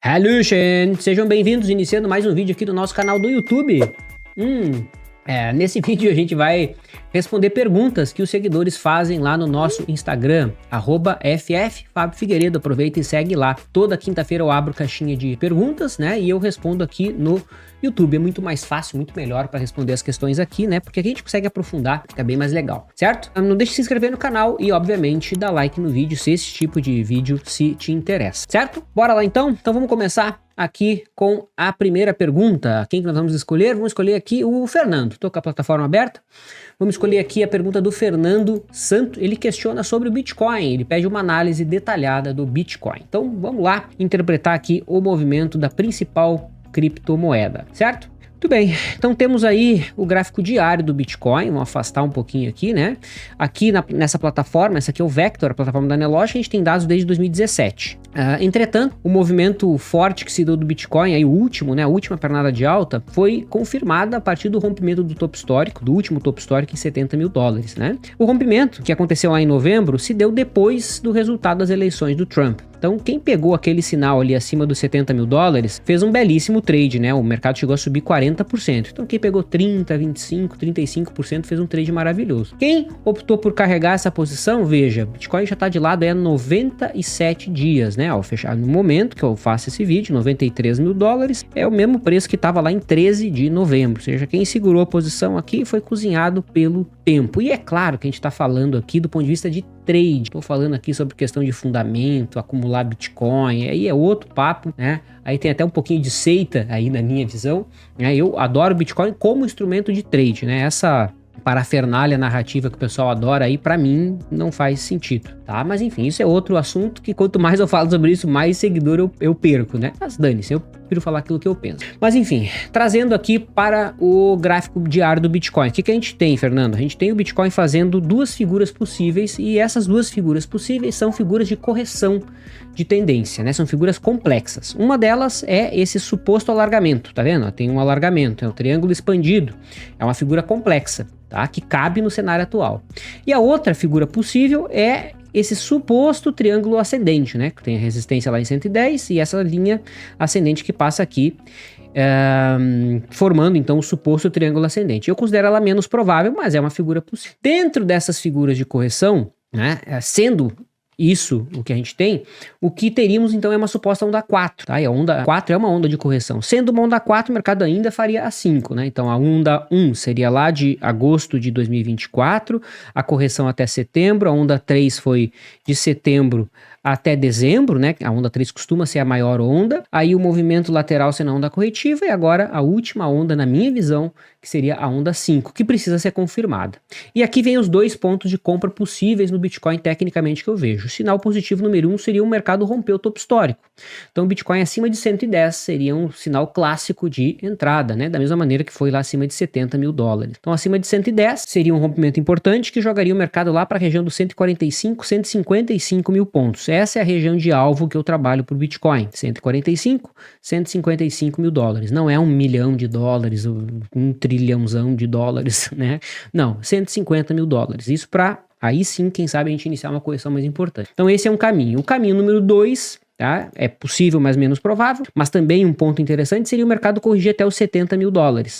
Hallöchen! Sejam bem-vindos, iniciando mais um vídeo aqui do nosso canal do YouTube. Nesse vídeo a gente vai responder perguntas que os seguidores fazem lá no nosso Instagram, @ffabfigueiredo. Aproveita e segue lá. Toda quinta-feira eu abro caixinha de perguntas, né? E eu respondo aqui no YouTube. É muito mais fácil, muito melhor para responder as questões aqui, né? Porque aqui a gente consegue aprofundar, fica bem mais legal, certo? Não deixe de se inscrever no canal e, obviamente, dar like no vídeo se esse tipo de vídeo se te interessa, certo? Bora lá então? Então vamos começar aqui com a primeira pergunta. Quem que nós vamos escolher? Vamos escolher aqui o Fernando. Estou com a plataforma aberta. Vamos escolher aqui a pergunta do Fernando Santo. Ele questiona sobre o Bitcoin. Ele pede uma análise detalhada do Bitcoin. Então vamos lá interpretar aqui o movimento da principal criptomoeda, certo? Muito bem, então temos aí o gráfico diário do Bitcoin. Vamos afastar um pouquinho aqui, né? Aqui nessa plataforma, essa aqui é o Vector, a plataforma da Nelogic, a gente tem dados desde 2017. Entretanto, o movimento forte que se deu do Bitcoin, aí o último, né, a última pernada de alta, foi confirmada a partir do rompimento do topo histórico, do último topo histórico em $70 mil, né? O rompimento, que aconteceu lá em novembro, se deu depois do resultado das eleições do Trump. Então, quem pegou aquele sinal ali acima dos $70 mil fez um belíssimo trade, né? O mercado chegou a subir 40%. Então, quem pegou 30%, 25%, 35% fez um trade maravilhoso. Quem optou por carregar essa posição, veja, Bitcoin já está de lado há 97 dias, né? Ao fechar, no momento que eu faço esse vídeo, $93 mil é o mesmo preço que estava lá em 13 de novembro. Ou seja, quem segurou a posição aqui foi cozinhado pelo tempo. E é claro que a gente está falando aqui do ponto de vista de trade. Estou falando aqui sobre questão de fundamento, acumular Bitcoin, aí é outro papo, né? Aí tem até um pouquinho de seita aí na minha visão, né? Eu adoro Bitcoin como instrumento de trade, né? Essa parafernália narrativa que o pessoal adora aí, pra mim, não faz sentido, tá? Mas enfim, isso é outro assunto que quanto mais eu falo sobre isso, mais seguidor eu perco, né? Mas dane-se, eu prefiro falar aquilo que eu penso. Mas enfim, trazendo aqui para o gráfico diário do Bitcoin. O que a gente tem, Fernando? A gente tem o Bitcoin fazendo duas figuras possíveis e essas duas figuras possíveis são figuras de correção de tendência, né? São figuras complexas. Uma delas é esse suposto alargamento, tá vendo? Tem um alargamento, é um triângulo expandido, é uma figura complexa, tá? Que cabe no cenário atual. E a outra figura possível é esse suposto triângulo ascendente, né? Que tem a resistência lá em 110 e essa linha ascendente que passa aqui, formando então o suposto triângulo ascendente. Eu considero ela menos provável, mas é uma figura possível. Dentro dessas figuras de correção, né? Sendo isso, o que a gente tem, o que teríamos então é uma suposta onda 4, tá? E a onda 4 é uma onda de correção. Sendo uma onda 4, o mercado ainda faria a 5, né? Então a onda 1 seria lá de agosto de 2024, a correção até setembro, a onda 3 foi de setembro até dezembro, né? A onda 3 costuma ser a maior onda, aí o movimento lateral sendo a onda corretiva e agora a última onda, na minha visão, que seria a onda 5, que precisa ser confirmada. E aqui vem os dois pontos de compra possíveis no Bitcoin tecnicamente que eu vejo. O sinal positivo número 1 seria o mercado romper o topo histórico. Então o Bitcoin acima de 110 seria um sinal clássico de entrada, né? Da mesma maneira que foi lá acima de $70 mil. Então acima de 110 seria um rompimento importante que jogaria o mercado lá para a região dos 145, 155 mil pontos. Essa é a região de alvo que eu trabalho por Bitcoin, 145, 155 mil dólares. Não é $1 milhão, $1 trilhãozão, né? Não, 150 mil dólares. Isso para, aí sim, quem sabe a gente iniciar uma correção mais importante. Então esse é um caminho. O caminho número 2... tá? É possível, mas menos provável, mas também um ponto interessante seria o mercado corrigir até os $70 mil,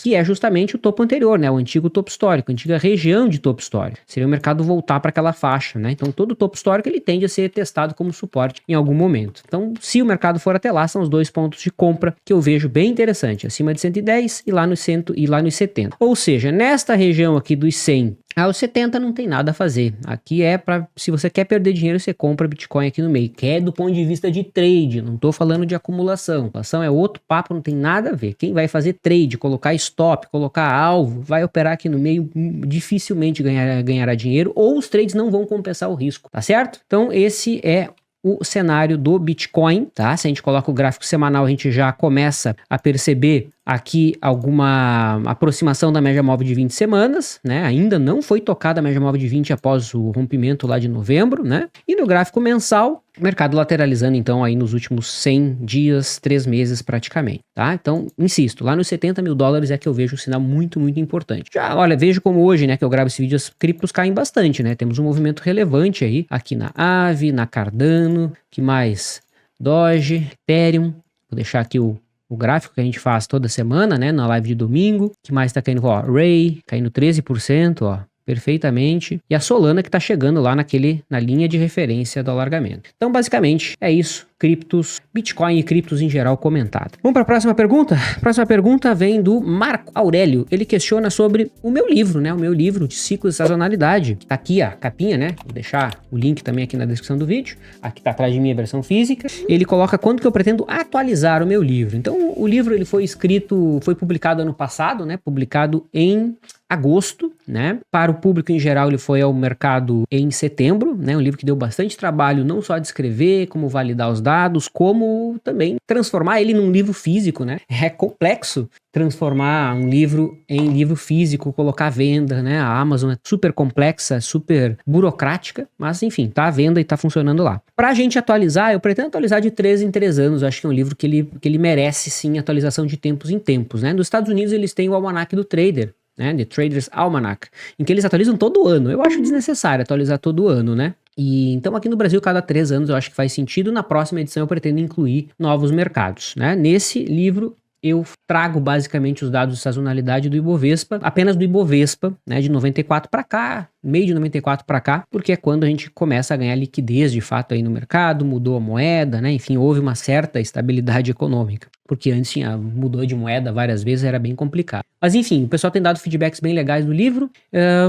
que é justamente o topo anterior, né? O antigo topo histórico, a antiga região de topo histórico. Seria o mercado voltar para aquela faixa, né? Então todo topo histórico ele tende a ser testado como suporte em algum momento. Então se o mercado for até lá, são os dois pontos de compra que eu vejo bem interessante, acima de 110 e lá nos 100 e lá nos 70. Ou seja, nesta região aqui dos 100 aos 70 não tem nada a fazer. Aqui é para, se você quer perder dinheiro, você compra Bitcoin aqui no meio, que é do ponto de vista de trade, não tô falando de acumulação. Acumulação é outro papo, não tem nada a ver. Quem vai fazer trade, colocar stop, colocar alvo, vai operar aqui no meio, dificilmente ganhará dinheiro, ou os trades não vão compensar o risco, tá certo? Então esse é o cenário do Bitcoin, tá? Se a gente coloca o gráfico semanal, a gente já começa a perceber aqui alguma aproximação da média móvel de 20 semanas, né? Ainda não foi tocada a média móvel de 20 após o rompimento lá de novembro, né? E no gráfico mensal, mercado lateralizando então aí nos últimos 100 dias, 3 meses praticamente, tá? Então, insisto, lá nos $70 mil é que eu vejo um sinal muito, muito importante. Já, olha, vejo como hoje, né, que eu gravo esse vídeo, as criptos caem bastante, né? Temos um movimento relevante aí, aqui na Aave, na Cardano, que mais? Doge, Ethereum, Vou deixar aqui o gráfico que a gente faz toda semana, né, na live de domingo. Que mais tá caindo? Ó, Ray caindo 13%, ó, perfeitamente. E a Solana que tá chegando lá na linha de referência do alargamento. Então, basicamente, é isso. Criptos, Bitcoin e criptos em geral comentado. Vamos para a próxima pergunta? A próxima pergunta vem do Marco Aurélio. Ele questiona sobre o meu livro, né? O meu livro de ciclo de sazonalidade. Tá aqui a capinha, né? Vou deixar o link também aqui na descrição do vídeo. Aqui tá atrás de mim a versão física. Ele coloca quando que eu pretendo atualizar o meu livro. Então, o livro ele foi publicado ano passado, né? Publicado em agosto, né? Para o público em geral, ele foi ao mercado em setembro, né? Um livro que deu bastante trabalho, não só de escrever, como validar os dados, como também transformar ele num livro físico, né? É complexo transformar um livro em livro físico, colocar à venda, né? A Amazon é super complexa, super burocrática, mas enfim, tá à venda e tá funcionando lá. Pra gente atualizar, eu pretendo atualizar de 3 em 3 anos, eu acho que é um livro que ele merece sim atualização de tempos em tempos, né? Nos Estados Unidos eles têm o Almanac do Trader, né, The Trader's Almanac, em que eles atualizam todo ano. Eu acho desnecessário atualizar todo ano, né? E então aqui no Brasil, cada 3 anos eu acho que faz sentido. Na próxima edição eu pretendo incluir novos mercados, né? Nesse livro eu trago basicamente os dados de sazonalidade do Ibovespa, apenas do Ibovespa, né, de 94 para cá, meio de 94 para cá, porque é quando a gente começa a ganhar liquidez de fato aí no mercado, mudou a moeda, né, enfim, houve uma certa estabilidade econômica, porque antes mudou de moeda várias vezes, era bem complicado. Mas enfim, o pessoal tem dado feedbacks bem legais no livro,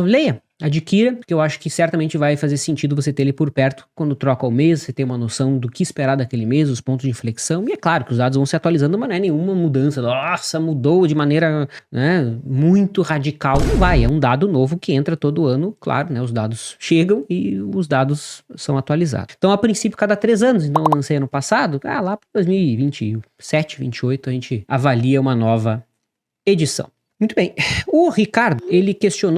leia. Adquira, porque eu acho que certamente vai fazer sentido você ter ele por perto quando troca o mês, você tem uma noção do que esperar daquele mês, os pontos de inflexão, e é claro que os dados vão se atualizando, mas não é nenhuma mudança, nossa, mudou de maneira, né, muito radical, não vai, é um dado novo que entra todo ano, claro, né, os dados chegam e os dados são atualizados. Então, a princípio, cada 3 anos, então eu lancei ano passado, lá para 2027, 2028, a gente avalia uma nova edição. Muito bem, o Ricardo,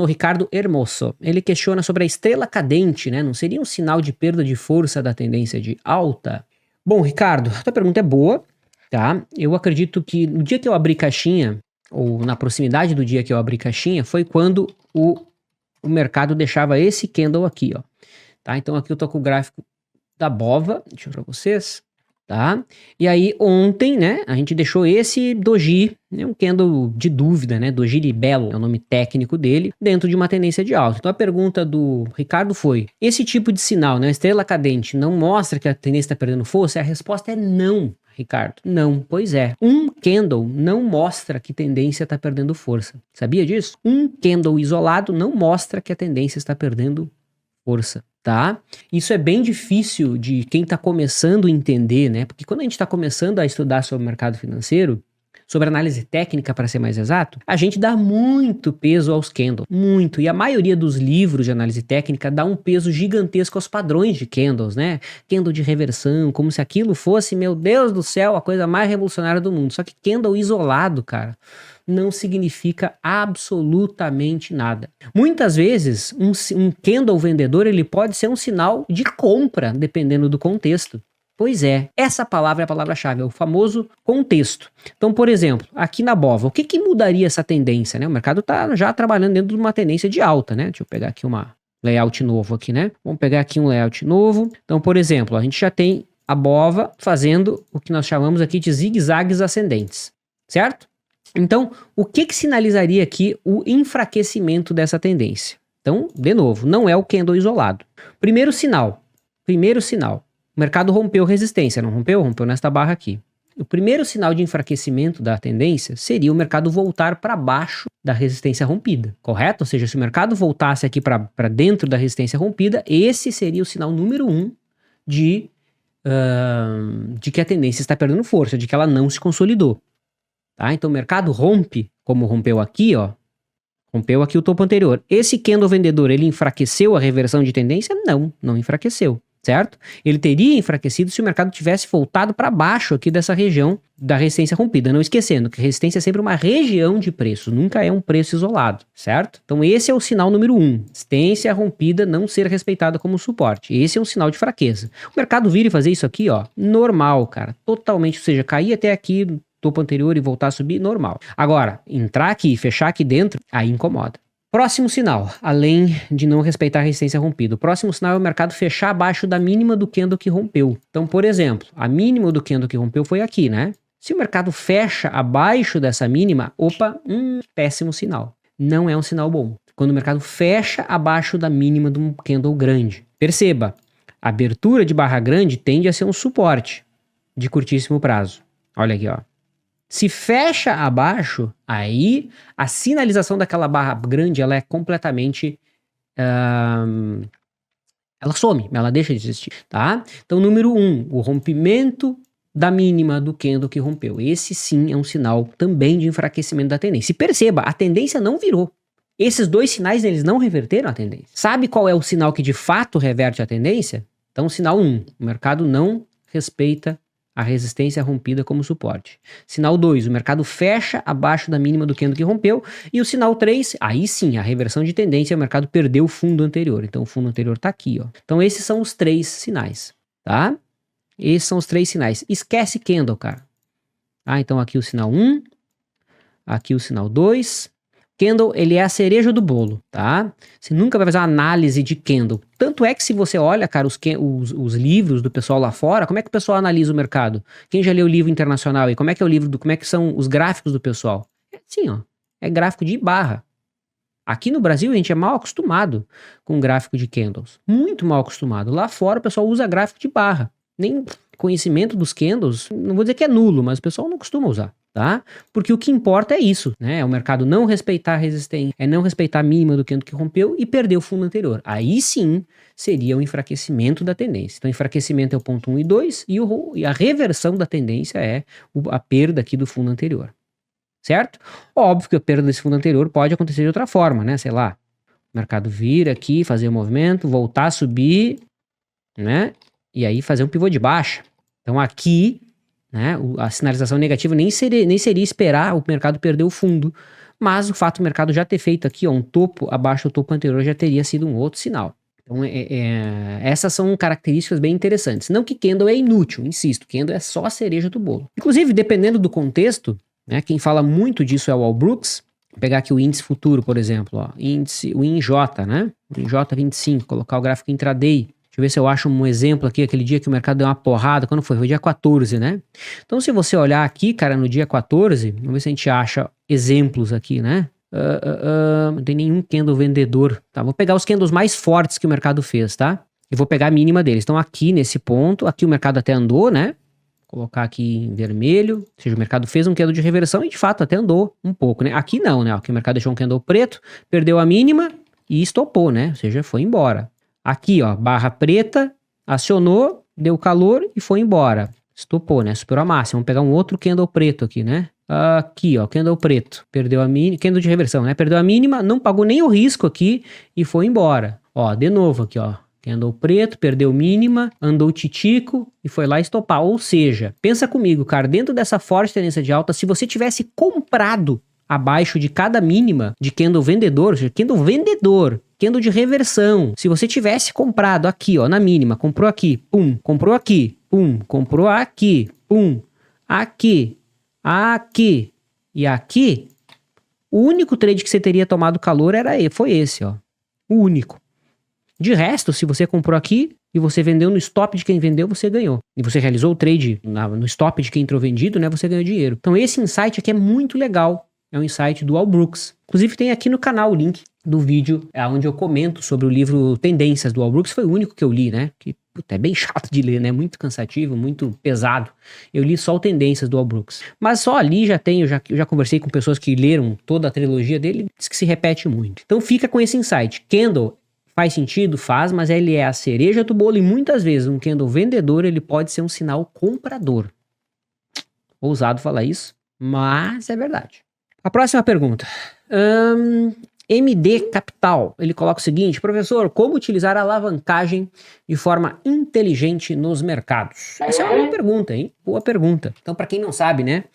Ricardo Hermoso, ele questiona sobre a estrela cadente, né? Não seria um sinal de perda de força da tendência de alta? Bom, Ricardo, a tua pergunta é boa, tá? Eu acredito que no dia que eu abri caixinha, ou na proximidade do dia que eu abri caixinha, foi quando o mercado deixava esse candle aqui, ó. Tá? Então aqui eu tô com o gráfico da BOVA, deixa eu ver pra vocês. Tá? E aí ontem, né, a gente deixou esse doji, né, um candle de dúvida, né, doji libelo, é o nome técnico dele, dentro de uma tendência de alta. Então a pergunta do Ricardo foi, esse tipo de sinal, né, estrela cadente, não mostra que a tendência está perdendo força? A resposta é não, Ricardo, não, pois é. Um candle não mostra que tendência está perdendo força. Sabia disso? Um candle isolado não mostra que a tendência está perdendo força. Tá? Isso é bem difícil de quem está começando a entender, né? Porque quando a gente está começando a estudar sobre o mercado financeiro, sobre análise técnica, para ser mais exato, a gente dá muito peso aos candles, muito. E a maioria dos livros de análise técnica dá um peso gigantesco aos padrões de candles, né? Candle de reversão, como se aquilo fosse, meu Deus do céu, a coisa mais revolucionária do mundo. Só que candle isolado, cara, não significa absolutamente nada. Muitas vezes, um candle vendedor, ele pode ser um sinal de compra, dependendo do contexto. Pois é, essa palavra é a palavra-chave, é o famoso contexto. Então, por exemplo, aqui na BOVA, o que mudaria essa tendência, né? O mercado está já trabalhando dentro de uma tendência de alta, né? Deixa eu pegar aqui uma layout novo aqui, né? Vamos pegar aqui um layout novo. Então, por exemplo, a gente já tem a BOVA fazendo o que nós chamamos aqui de zigue-zagues ascendentes, certo? Então, o que sinalizaria aqui o enfraquecimento dessa tendência? Então, de novo, não é o candle isolado. Primeiro sinal, o mercado rompeu resistência, não rompeu? Rompeu nesta barra aqui. O primeiro sinal de enfraquecimento da tendência seria o mercado voltar para baixo da resistência rompida, correto? Ou seja, se o mercado voltasse aqui para dentro da resistência rompida, esse seria o sinal número 1 de que a tendência está perdendo força, de que ela não se consolidou. Tá? Então o mercado rompe, como rompeu aqui, ó. Rompeu aqui o topo anterior. Esse candle vendedor, ele enfraqueceu a reversão de tendência? Não enfraqueceu, certo? Ele teria enfraquecido se o mercado tivesse voltado para baixo aqui dessa região da resistência rompida. Não esquecendo que resistência é sempre uma região de preço, nunca é um preço isolado, certo? Então esse é o sinal número 1. Resistência rompida não ser respeitada como suporte. Esse é um sinal de fraqueza. O mercado vir e fazer isso aqui, ó, normal, cara. Totalmente, ou seja, cair até aqui topo anterior e voltar a subir, normal. Agora, entrar aqui e fechar aqui dentro, aí incomoda. Próximo sinal, além de não respeitar a resistência rompida, o próximo sinal é o mercado fechar abaixo da mínima do candle que rompeu. Então, por exemplo, a mínima do candle que rompeu foi aqui, né? Se o mercado fecha abaixo dessa mínima, opa, péssimo sinal. Não é um sinal bom. Quando o mercado fecha abaixo da mínima de um candle grande. Perceba, a abertura de barra grande tende a ser um suporte de curtíssimo prazo. Olha aqui, ó. Se fecha abaixo, aí a sinalização daquela barra grande ela é completamente... ela some, ela deixa de existir, tá? Então, número 1, o rompimento da mínima do candle que rompeu. Esse sim é um sinal também de enfraquecimento da tendência. E perceba, a tendência não virou. Esses dois sinais, eles não reverteram a tendência. Sabe qual é o sinal que de fato reverte a tendência? Então, sinal 1, o mercado não respeita a resistência rompida como suporte. Sinal 2, o mercado fecha abaixo da mínima do candle que rompeu. E o sinal 3, aí sim, a reversão de tendência, o mercado perdeu o fundo anterior. Então, o fundo anterior tá aqui, ó. Então, esses são os 3 sinais, tá? Esses são os 3 sinais. Esquece candle, cara. Ah, então aqui o sinal 1, aqui o sinal 2... Candle, ele é a cereja do bolo, tá? Você nunca vai fazer uma análise de candle. Tanto é que se você olha, cara, os livros do pessoal lá fora, como é que o pessoal analisa o mercado? Quem já leu o livro internacional aí? Como é que é o livro, como é que são os gráficos do pessoal? É assim, ó. É gráfico de barra. Aqui no Brasil a gente é mal acostumado com gráfico de candles. Muito mal acostumado. Lá fora o pessoal usa gráfico de barra. Nem conhecimento dos candles, não vou dizer que é nulo, mas o pessoal não costuma usar. Tá? Porque o que importa é isso, né? É o mercado não respeitar a resistência, é não respeitar a mínima do candle que rompeu e perder o fundo anterior. Aí sim seria o enfraquecimento da tendência. Então, enfraquecimento é o ponto 1 e 2 e a reversão da tendência é a perda aqui do fundo anterior. Certo? Óbvio que a perda desse fundo anterior pode acontecer de outra forma, né? Sei lá, o mercado vir aqui, fazer o movimento, voltar a subir, né? E aí fazer um pivô de baixa. Então aqui, né, a sinalização negativa nem seria esperar o mercado perder o fundo, mas o fato do mercado já ter feito aqui, ó, um topo abaixo do topo anterior já teria sido um outro sinal. Então essas são características bem interessantes. Não que candle é inútil, insisto, candle é só a cereja do bolo. Inclusive, dependendo do contexto, né, quem fala muito disso é o All Brooks. Vou pegar aqui o índice futuro, por exemplo, ó, o INJ, né, o INJ25, colocar o gráfico intraday. Deixa eu ver se eu acho um exemplo aqui, aquele dia que o mercado deu uma porrada, quando foi? Foi dia 14, né? Então, se você olhar aqui, cara, no dia 14, vamos ver se a gente acha exemplos aqui, né? Não tem nenhum candle vendedor, tá? Vou pegar os candles mais fortes que o mercado fez, tá? E vou pegar a mínima deles. Então, aqui nesse ponto, aqui o mercado até andou, né? Vou colocar aqui em vermelho, ou seja, o mercado fez um candle de reversão e, de fato, até andou um pouco, né? Aqui não, né? Aqui o mercado deixou um candle preto, perdeu a mínima e estopou, né? Ou seja, foi embora. Aqui, ó, barra preta, acionou, deu calor e foi embora. Estopou, né? Superou a máxima. Vamos pegar um outro candle preto aqui, né? Aqui, ó, candle preto. Perdeu a mínima, candle de reversão, né? Perdeu a mínima, não pagou nem o risco aqui e foi embora. Ó, de novo aqui, ó. Candle preto, perdeu mínima, andou titico e foi lá estopar. Ou seja, pensa comigo, cara, dentro dessa forte tendência de alta, se você tivesse comprado abaixo de cada mínima de candle vendedor, ou seja, candle vendedor, candle de reversão, se você tivesse comprado aqui, ó, na mínima, comprou aqui, pum, comprou aqui, pum, comprou aqui, pum, aqui, aqui e aqui, o único trade que você teria tomado calor foi esse, ó, o único. De resto, se você comprou aqui e você vendeu no stop de quem vendeu, você ganhou. E você realizou o trade no stop de quem entrou vendido, né, você ganhou dinheiro. Então esse insight aqui é muito legal. É um insight do All Brooks. Inclusive tem aqui no canal o link do vídeo onde eu comento sobre o livro Tendências do All Brooks. Foi o único que eu li, né? Que puta, é bem chato de ler, né? Muito cansativo, muito pesado. Eu li só o Tendências do All Brooks. Mas só ali eu já conversei com pessoas que leram toda a trilogia dele, diz que se repete muito. Então fica com esse insight. Candle faz sentido? Faz, mas ele é a cereja do bolo e muitas vezes um candle vendedor ele pode ser um sinal comprador. Ousado falar isso, mas é verdade. A próxima pergunta. MD Capital, ele coloca o seguinte: professor, como utilizar a alavancagem de forma inteligente nos mercados? Essa é uma boa pergunta, hein? Boa pergunta. Então, para quem não sabe, né?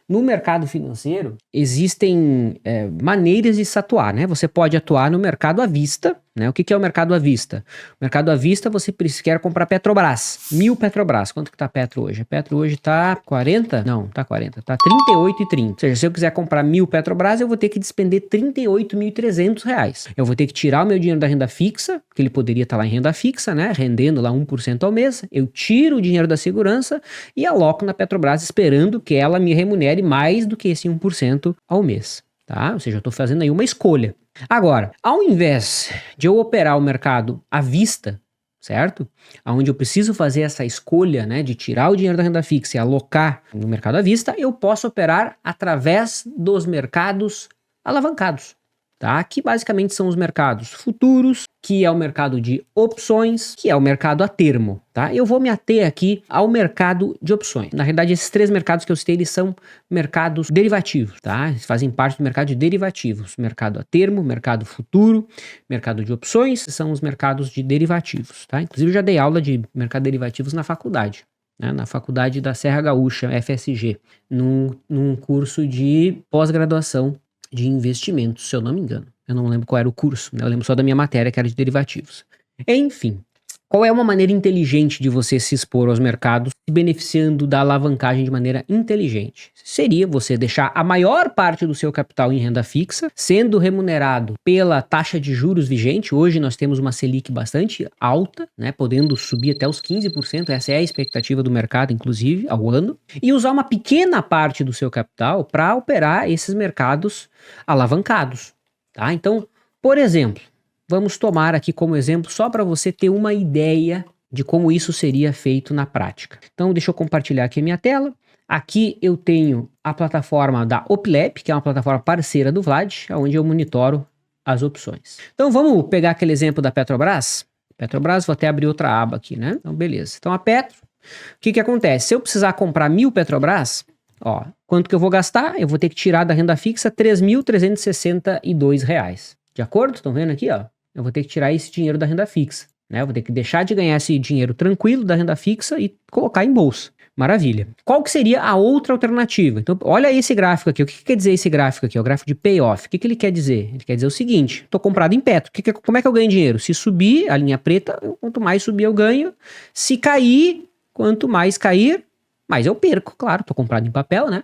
No mercado financeiro, existem maneiras de se atuar, né? Você pode atuar no mercado à vista, né? O que que é o mercado à vista? O mercado à vista, você quer comprar Petrobras, 1.000 Petrobras. Quanto que tá a Petro hoje? A Petro hoje tá 40? Não, tá 40, tá 38,30. Ou seja, se eu quiser comprar 1.000 Petrobras, eu vou ter que despender R$ 38.300. Eu vou ter que tirar o meu dinheiro da renda fixa, que ele poderia estar lá em renda fixa, né? Rendendo lá 1% ao mês. Eu tiro o dinheiro da segurança e aloco na Petrobras esperando que ela me remunere mais do que esse 1% ao mês, tá? Ou seja, eu estou fazendo aí uma escolha. Agora, ao invés de eu operar o mercado à vista, certo? Onde eu preciso fazer essa escolha, né, de tirar o dinheiro da renda fixa e alocar no mercado à vista, eu posso operar através dos mercados alavancados, tá? Que basicamente são os mercados futuros, que é o mercado de opções, que é o mercado a termo, tá? Eu vou me ater aqui ao mercado de opções. Na realidade, esses três mercados que eu citei, eles são mercados derivativos, tá? Eles fazem parte do mercado de derivativos. Mercado a termo, mercado futuro, mercado de opções, são os mercados de derivativos, tá? Inclusive, eu já dei aula de mercado de derivativos na faculdade, né? Na faculdade da Serra Gaúcha, FSG, num curso de pós-graduação de investimentos, se eu não me engano. Eu não lembro qual era o curso, né? Eu lembro só da minha matéria, que era de derivativos. Enfim, qual é uma maneira inteligente de você se expor aos mercados, se beneficiando da alavancagem de maneira inteligente? Seria você deixar a maior parte do seu capital em renda fixa, sendo remunerado pela taxa de juros vigente. Hoje nós temos uma Selic bastante alta, né? Podendo subir até os 15%, essa é a expectativa do mercado, inclusive, ao ano. E usar uma pequena parte do seu capital para operar esses mercados alavancados, tá? Então, por exemplo, vamos tomar aqui como exemplo só para você ter uma ideia de como isso seria feito na prática. Então, deixa eu compartilhar aqui a minha tela. Aqui eu tenho a plataforma da Oplep, que é uma plataforma parceira do Vlad, onde eu monitoro as opções. Então, vamos pegar aquele exemplo da Petrobras. Petrobras, vou até abrir outra aba aqui, né? Então, beleza. Então, a Petro, o que que acontece? Se eu precisar comprar 1.000 Petrobras, ó, quanto que eu vou gastar? Eu vou ter que tirar da renda fixa R$ 3.362. De acordo? Estão vendo aqui, ó? Eu vou ter que tirar esse dinheiro da renda fixa, né? Eu vou ter que deixar de ganhar esse dinheiro tranquilo da renda fixa e colocar em bolsa. Maravilha. Qual que seria a outra alternativa? Então, olha esse gráfico aqui. O que quer dizer esse gráfico aqui? O gráfico de payoff. O que ele quer dizer? Ele quer dizer o seguinte: estou comprado em Petro. Como é que eu ganho dinheiro? Se subir, a linha preta, quanto mais subir eu ganho. Se cair, quanto mais cair, mais eu perco. Claro, estou comprado em papel, né?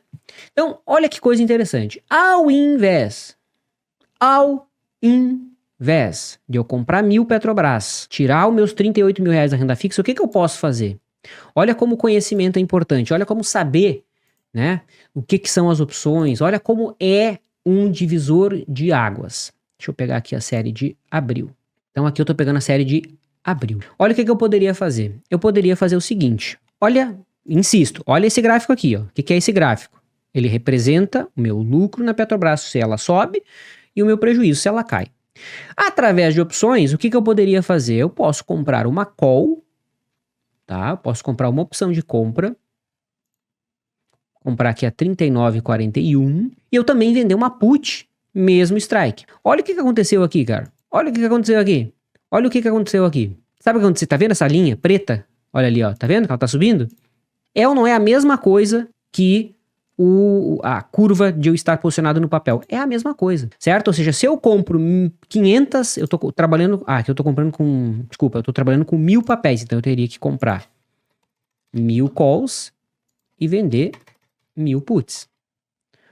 Então, olha que coisa interessante. Ao invés de eu comprar 1.000 Petrobras, tirar os meus R$ 38.000 da renda fixa, o que eu posso fazer? Olha como o conhecimento é importante, olha como saber, né, o que são as opções, olha como é um divisor de águas. Deixa eu pegar aqui a série de abril. Então aqui eu tô pegando a série de abril. Olha o que eu poderia fazer. Eu poderia fazer o seguinte, olha, insisto, olha esse gráfico aqui, ó. O que é esse gráfico? Ele representa o meu lucro na Petrobras se ela sobe e o meu prejuízo se ela cai. Através de opções, o que eu poderia fazer? Eu posso comprar uma call, tá? Eu posso comprar uma opção de compra, comprar aqui a 39,41 e eu também vender uma put, mesmo strike. Olha o que aconteceu aqui, cara. Olha o que aconteceu aqui. Olha o que aconteceu aqui. Sabe o que aconteceu? Tá vendo essa linha preta? Olha ali, ó. Tá vendo que ela tá subindo? É ou não é a mesma coisa que a curva de eu estar posicionado no papel? É a mesma coisa, certo? Ou seja, se eu compro 500, eu tô trabalhando, aqui eu tô comprando com, desculpa, eu tô trabalhando com 1.000 papéis, então eu teria que comprar 1.000 calls e vender 1.000 puts.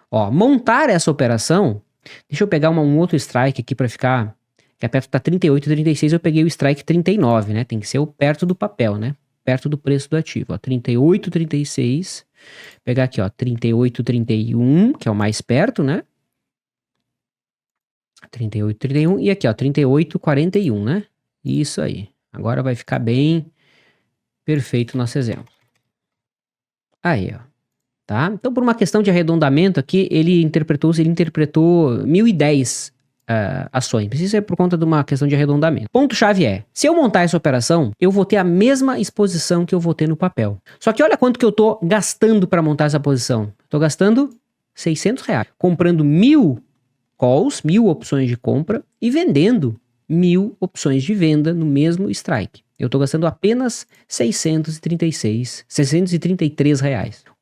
Ó, montar essa operação, deixa eu pegar um outro strike aqui para ficar, que a Petro tá 38,36, eu peguei o strike 39, né? Tem que ser perto do papel, né? Perto do preço do ativo, ó, 38,36. Pegar aqui, ó, 38,31, que é o mais perto, né? 38,31 e aqui, ó, 38,41, né? Isso aí. Agora vai ficar bem perfeito o nosso exemplo. Aí, ó. Tá? Então, por uma questão de arredondamento aqui, ele interpretou 1.010 ações. Isso é por conta de uma questão de arredondamento. Ponto-chave é, se eu montar essa operação, eu vou ter a mesma exposição que eu vou ter no papel. Só que olha quanto que eu tô gastando para montar essa posição. Tô gastando R$ 600, comprando 1.000 calls, 1.000 opções de compra e vendendo 1.000 opções de venda no mesmo strike. Eu tô gastando apenas R$ 633.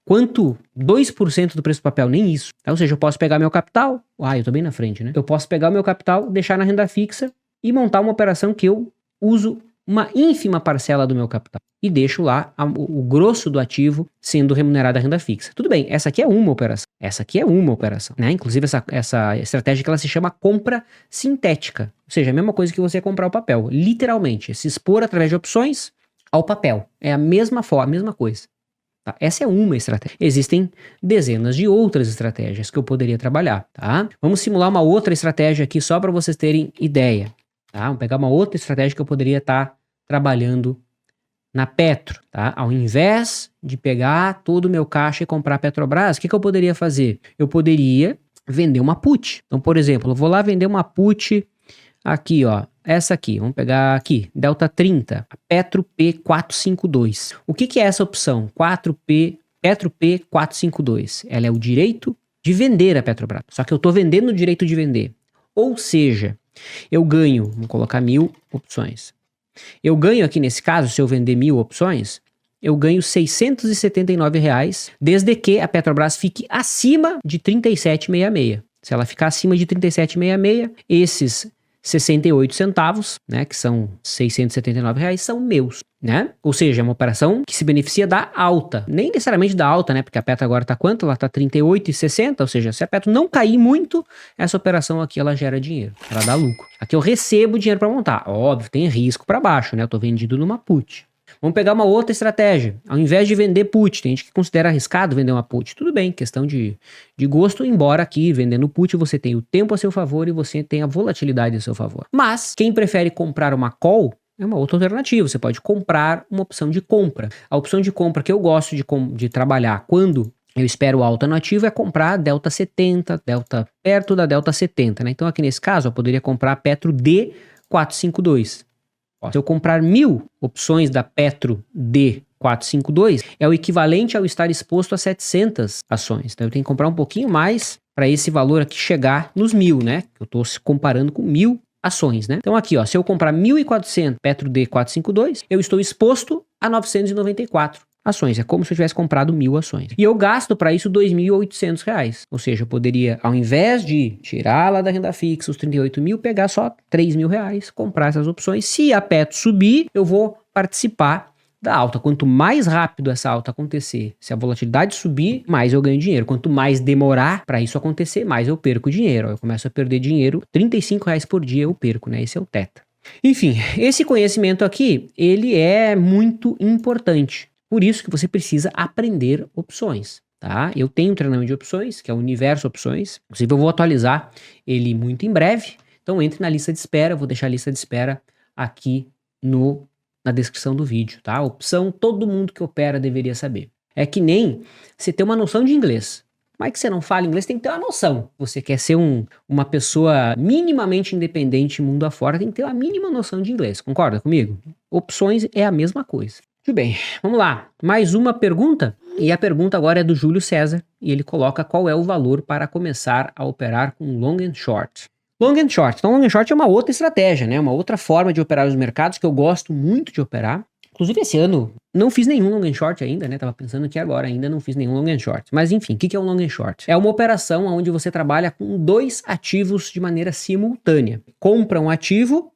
Quanto? 2% do preço do papel, nem isso. Ou seja, eu posso pegar meu capital, eu tô bem na frente, né? Eu posso pegar o meu capital, deixar na renda fixa e montar uma operação que eu uso uma ínfima parcela do meu capital e deixo lá o grosso do ativo sendo remunerado à renda fixa. Tudo bem, essa aqui é uma operação. Essa aqui é uma operação, né? Inclusive essa estratégia que ela se chama compra sintética. Ou seja, a mesma coisa que você comprar o papel. Literalmente, se expor através de opções ao papel. É a mesma forma, a mesma coisa. Tá? Essa é uma estratégia. Existem dezenas de outras estratégias que eu poderia trabalhar, tá? Vamos simular uma outra estratégia aqui só para vocês terem ideia, tá? Vamos pegar uma outra estratégia que eu poderia estar trabalhando na Petro, tá? Ao invés de pegar todo o meu caixa e comprar Petrobras, o que eu poderia fazer? Eu poderia vender uma put. Então, por exemplo, eu vou lá vender uma put aqui, ó. Essa aqui, vamos pegar aqui, Delta 30, a Petro P452. O que é essa opção? Petro P452. Ela é o direito de vender a Petrobras. Só que eu estou vendendo o direito de vender. Ou seja, eu ganho, vamos colocar 1.000 opções. Eu ganho aqui nesse caso, se eu vender 1.000 opções, eu ganho R$ 679, desde que a Petrobras fique acima de 37,66. Se ela ficar acima de 37,66, esses 68 centavos, né, que são R$ 679, são meus, né? Ou seja, é uma operação que se beneficia da alta. Nem necessariamente da alta, né? Porque a Petro agora tá quanto? Ela tá 38,60, ou seja, se a Petro não cair muito, essa operação aqui ela gera dinheiro, ela dá lucro. Aqui eu recebo dinheiro para montar. Óbvio, tem risco para baixo, né? Eu tô vendido numa put. Vamos pegar uma outra estratégia. Ao invés de vender put, tem gente que considera arriscado vender uma put. Tudo bem, questão de gosto, embora aqui, vendendo put, você tem o tempo a seu favor e você tem a volatilidade a seu favor. Mas, quem prefere comprar uma call, é uma outra alternativa. Você pode comprar uma opção de compra. A opção de compra que eu gosto de trabalhar quando eu espero alta no ativo é comprar Delta 70, perto da Delta 70, né? Então, aqui nesse caso, eu poderia comprar a Petro D452. Se eu comprar 1.000 opções da Petro D452, é o equivalente ao estar exposto a 700 ações. Então eu tenho que comprar um pouquinho mais para esse valor aqui chegar nos 1.000, né? Eu estou comparando com 1.000 ações, né? Então aqui, ó, se eu comprar 1.400 Petro D452, eu estou exposto a 994 ações. É como se eu tivesse comprado 1.000 ações. E eu gasto para isso R$ 2.800. Ou seja, eu poderia, ao invés de tirar lá da renda fixa os 38 mil, pegar só R$ 3.000, comprar essas opções. Se a Petro subir, eu vou participar da alta. Quanto mais rápido essa alta acontecer, se a volatilidade subir, mais eu ganho dinheiro. Quanto mais demorar para isso acontecer, mais eu perco dinheiro. Eu começo a perder dinheiro, R$ 35 por dia eu perco, né? Esse é o teta. Enfim, esse conhecimento aqui, ele é muito importante. Por isso que você precisa aprender opções, tá? Eu tenho um treinamento de opções, que é o Universo Opções. Inclusive, eu vou atualizar ele muito em breve. Então, entre na lista de espera. Eu vou deixar a lista de espera aqui na descrição do vídeo, tá? A opção todo mundo que opera deveria saber. É que nem você ter uma noção de inglês. Mas que você não fala inglês, tem que ter uma noção. Você quer ser uma pessoa minimamente independente mundo afora, tem que ter uma mínima noção de inglês. Concorda comigo? Opções é a mesma coisa. Muito bem, vamos lá. Mais uma pergunta. E a pergunta agora é do Júlio César. E ele coloca qual é o valor para começar a operar com long and short. Long and short. Então, long and short é uma outra estratégia, né? Uma outra forma de operar os mercados que eu gosto muito de operar. Inclusive, esse ano não fiz nenhum long and short ainda, né? Tava pensando aqui agora, ainda não fiz nenhum long and short. Mas enfim, o que é um long and short? É uma operação onde você trabalha com dois ativos de maneira simultânea. Compra um ativo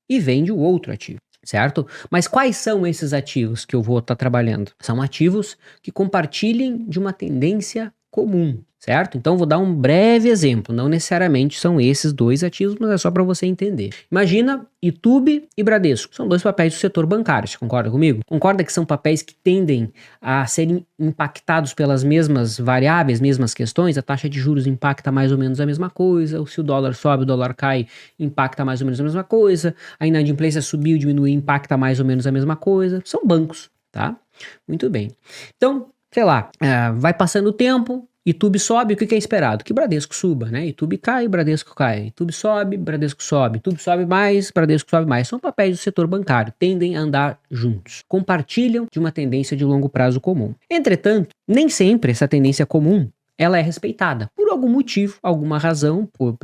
e vende o outro ativo. Certo? Mas quais são esses ativos que eu vou estar trabalhando? São ativos que compartilhem de uma tendência comum, certo? Então vou dar um breve exemplo, não necessariamente são esses dois ativos, mas é só para você entender. Imagina YouTube e Bradesco, são dois papéis do setor bancário, você concorda comigo? Concorda que são papéis que tendem a serem impactados pelas mesmas variáveis, mesmas questões? A taxa de juros impacta mais ou menos a mesma coisa, ou se o dólar sobe, o dólar cai, impacta mais ou menos a mesma coisa, a inadimplência subiu, diminuiu, impacta mais ou menos a mesma coisa, são bancos, tá? Muito bem. Então, sei lá, vai passando o tempo, YouTube sobe, o que é esperado? Que Bradesco suba, né? YouTube cai, Bradesco cai. YouTube sobe, Bradesco sobe. YouTube sobe mais, Bradesco sobe mais. São papéis do setor bancário, tendem a andar juntos. Compartilham de uma tendência de longo prazo comum. Entretanto, nem sempre essa tendência comum ela é respeitada. Por algum motivo, alguma razão, por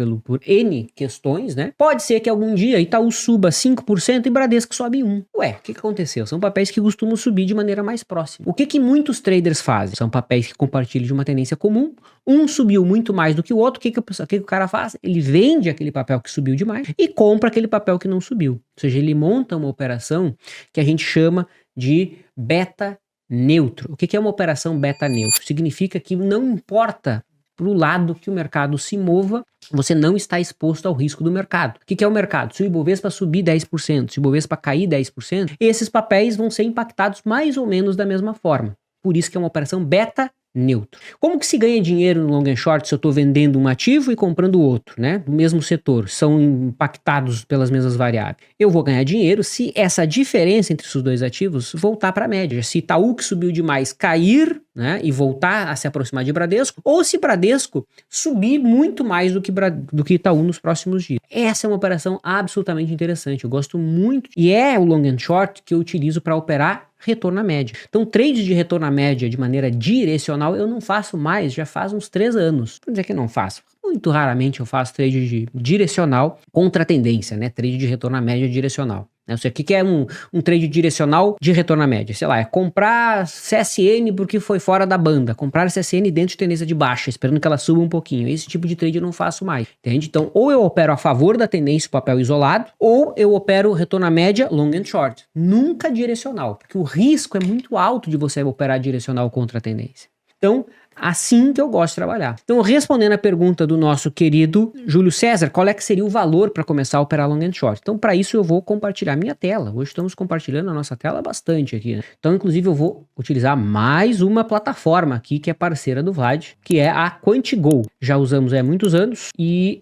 N questões, né? Pode ser que algum dia Itaú suba 5% e Bradesco sobe 1%. Ué, o que aconteceu? São papéis que costumam subir de maneira mais próxima. O que muitos traders fazem? São papéis que compartilham de uma tendência comum. Um subiu muito mais do que o outro. O que o cara faz? Ele vende aquele papel que subiu demais e compra aquele papel que não subiu. Ou seja, ele monta uma operação que a gente chama de beta neutro. O que é uma operação beta neutro? Significa que não importa para o lado que o mercado se mova, você não está exposto ao risco do mercado. O que é o mercado? Se o Ibovespa subir 10%, se o Ibovespa cair 10%, esses papéis vão ser impactados mais ou menos da mesma forma. Por isso que é uma operação beta neutro. Como que se ganha dinheiro no long and short se eu estou vendendo um ativo e comprando outro, né? Do mesmo setor, são impactados pelas mesmas variáveis. Eu vou ganhar dinheiro se essa diferença entre os dois ativos voltar para a média. Se Itaú que subiu demais cair, né, e voltar a se aproximar de Bradesco, ou se Bradesco subir muito mais do que Itaú nos próximos dias. Essa é uma operação absolutamente interessante. Eu gosto muito e é o long and short que eu utilizo para operar retorno à média. Então, trade de retorno à média de maneira direcional eu não faço mais, já faz uns 3 anos. Vou dizer que não faço. Muito raramente eu faço trade de direcional contra a tendência, né? Trade de retorno à média direcional. Ou seja, o que é um trade direcional de retorno à média? Sei lá, é comprar CSN porque foi fora da banda, comprar CSN dentro de tendência de baixa, esperando que ela suba um pouquinho. Esse tipo de trade eu não faço mais, entende? Então, ou eu opero a favor da tendência, o papel isolado, ou eu opero retorno à média, long and short. Nunca direcional, porque o risco é muito alto de você operar direcional contra a tendência. Então, assim que eu gosto de trabalhar. Então, respondendo a pergunta do nosso querido Júlio César, qual é que seria o valor para começar a operar long and short? Então, para isso eu vou compartilhar minha tela. Hoje estamos compartilhando a nossa tela bastante aqui, né? Então, inclusive, eu vou utilizar mais uma plataforma aqui que é parceira do Vlad, que é a QuantiGo. Já usamos há muitos anos e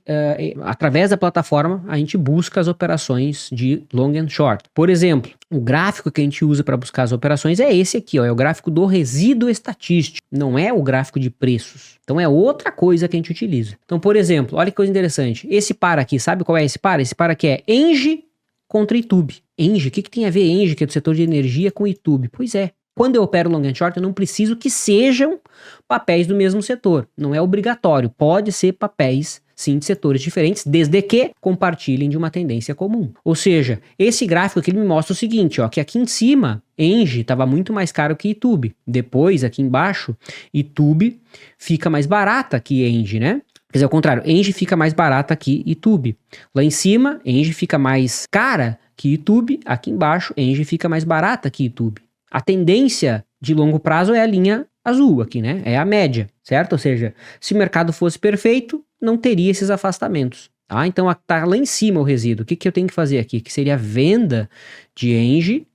através da plataforma a gente busca as operações de long and short. Por exemplo, o gráfico que a gente usa para buscar as operações é esse aqui, ó, é o gráfico do resíduo estatístico, não é o gráfico de preços. Então é outra coisa que a gente utiliza. Então, por exemplo, olha que coisa interessante. Esse par aqui, sabe qual é esse par? Esse par aqui é Engie contra Itube. Engie, o que tem a ver Engie, que é do setor de energia, com Itube? Pois é. Quando eu opero long and short, eu não preciso que sejam papéis do mesmo setor. Não é obrigatório. Pode ser papéis, sim, de setores diferentes, desde que compartilhem de uma tendência comum. Ou seja, esse gráfico aqui me mostra o seguinte, ó, que aqui em cima, Engie estava muito mais caro que Itube. Depois, aqui embaixo, Itube fica mais barata que Engie, né? Quer dizer, ao contrário, Engie fica mais barata que Itube. Lá em cima, Engie fica mais cara que Itube. Aqui embaixo, Engie fica mais barata que Itube. A tendência de longo prazo é a linha azul aqui, né? É a média, certo? Ou seja, se o mercado fosse perfeito, não teria esses afastamentos, tá? Então, tá lá em cima o resíduo. O que eu tenho que fazer aqui? Que seria a venda de Engie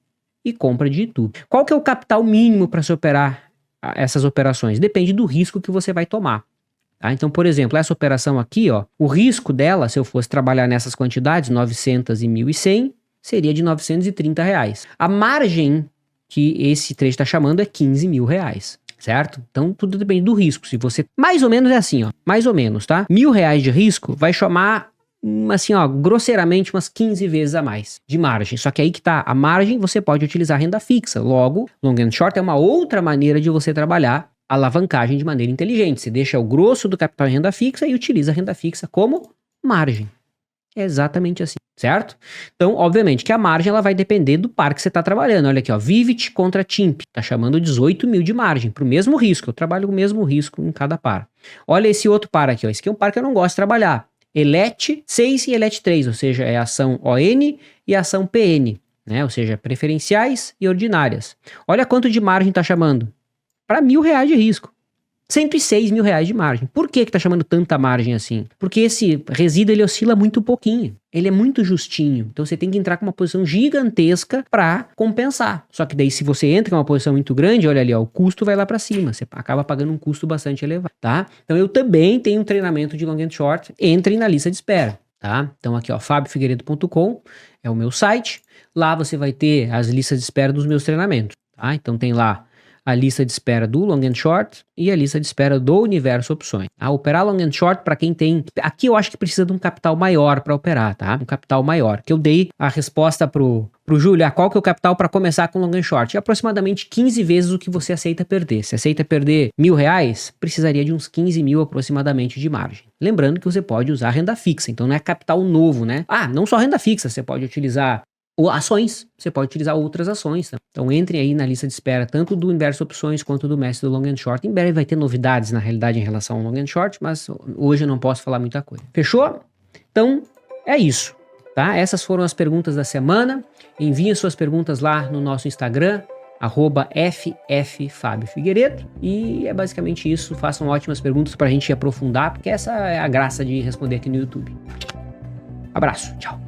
e compra de Itube. Qual que é o capital mínimo para se operar essas operações? Depende do risco que você vai tomar. Tá? Então, por exemplo, essa operação aqui, ó, o risco dela, se eu fosse trabalhar nessas quantidades, 900 e 1.100, seria de R$930. A margem que esse trade está chamando é R$15 mil, certo? Então tudo depende do risco. Se você, mais ou menos é assim, ó, mais ou menos, tá? R$1.000 de risco vai chamar, assim, ó, grosseiramente umas 15 vezes a mais de margem. Só que aí que tá, a margem você pode utilizar renda fixa. Logo, long and short é uma outra maneira de você trabalhar alavancagem de maneira inteligente. Você deixa o grosso do capital em renda fixa e utiliza a renda fixa como margem. É exatamente assim, certo? Então, obviamente que a margem ela vai depender do par que você está trabalhando. Olha aqui, ó, Vivit contra TIMP, tá chamando 18 mil de margem, para o mesmo risco. Eu trabalho com o mesmo risco em cada par. Olha esse outro par aqui, ó, esse aqui é um par que eu não gosto de trabalhar. Elet 6 e Elet 3, ou seja, é ação ON e ação PN, né? Ou seja, preferenciais e ordinárias. Olha quanto de margem tá chamando. Para R$1.000 de risco. R$106 mil de margem. Por que tá chamando tanta margem assim? Porque esse resíduo ele oscila muito pouquinho. Ele é muito justinho. Então você tem que entrar com uma posição gigantesca para compensar. Só que daí se você entra com uma posição muito grande, olha ali, ó, o custo vai lá para cima. Você acaba pagando um custo bastante elevado, tá? Então eu também tenho um treinamento de long and short. Entrem na lista de espera, tá? Então aqui, ó, fabiofigueiredo.com é o meu site. Lá você vai ter as listas de espera dos meus treinamentos, tá? Então tem lá a lista de espera do long and short e a lista de espera do universo opções. Operar long and short para quem tem... Aqui eu acho que precisa de um capital maior para operar, tá? Um capital maior. Que eu dei a resposta pro Júlio, qual que é o capital para começar com long and short? É aproximadamente 15 vezes o que você aceita perder. Se aceita perder R$1.000, precisaria de uns 15 mil aproximadamente de margem. Lembrando que você pode usar renda fixa, então não é capital novo, né? Não só renda fixa, você pode utilizar ações, você pode utilizar outras ações, tá? Então entre aí na lista de espera tanto do inverso opções quanto do mestre do long and short. Em breve vai ter novidades na realidade em relação ao long and short, mas hoje eu não posso falar muita coisa. Fechou? Então é isso, tá? Essas foram as perguntas da semana. Enviem suas perguntas lá no nosso Instagram, @FFFabioFigueiredo, e é basicamente isso. Façam ótimas perguntas pra gente aprofundar, porque essa é a graça de responder aqui no YouTube. Abraço, tchau.